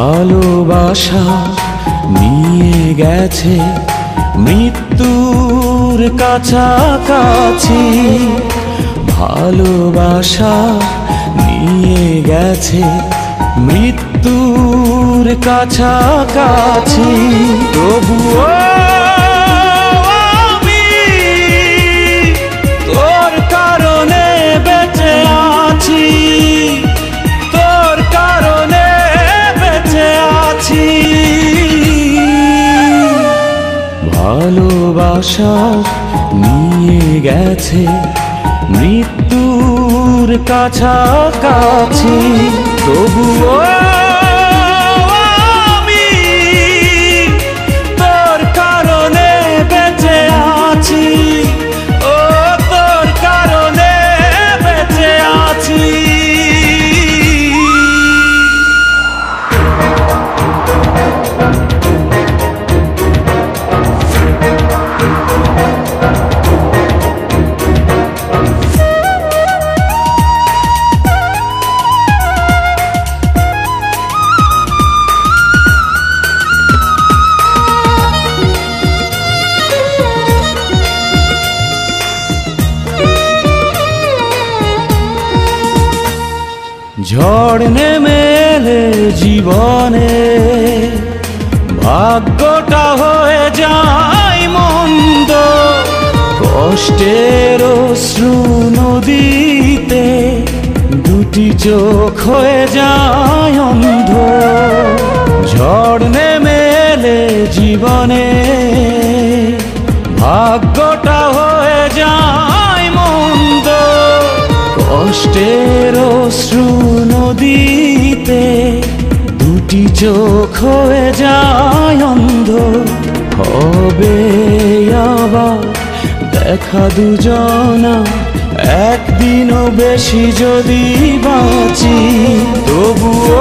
ভালোবাসা নিয়ে গেছে মৃত্যুর কাছাকাছি, ভালোবাসা নিয়ে গেছে মৃত্যুর কাছাকাছি। তবুও আমি তোর কারণে বেঁচে আছি, তোর কারণে বেঁচে আছি। ভালোবাসা নিয়ে গেছে মৃত্যুর কাছাকাছি, তবুও আমি তোর কারণে বেঁচে আছি, ও তোর কারণে বেঁচে আছি। ঝড় নেমে এলে জীবনে ভাগ্যটা হয়ে যায় মন্দ, কষ্টের অশ্রু নদীতে দুটি চোখ হয়ে যায় অন্ধ। ঝড় নেমে এলে জীবনে ভাগ্যটা হয়ে যায় মন্দ, কষ্টের অশ্রু নদীতে দুটি চোখ হয়ে যায় অন্ধ। হবে আবার দেখা দুজনা একদিনও বেশি যদি বাঁচি, তবুও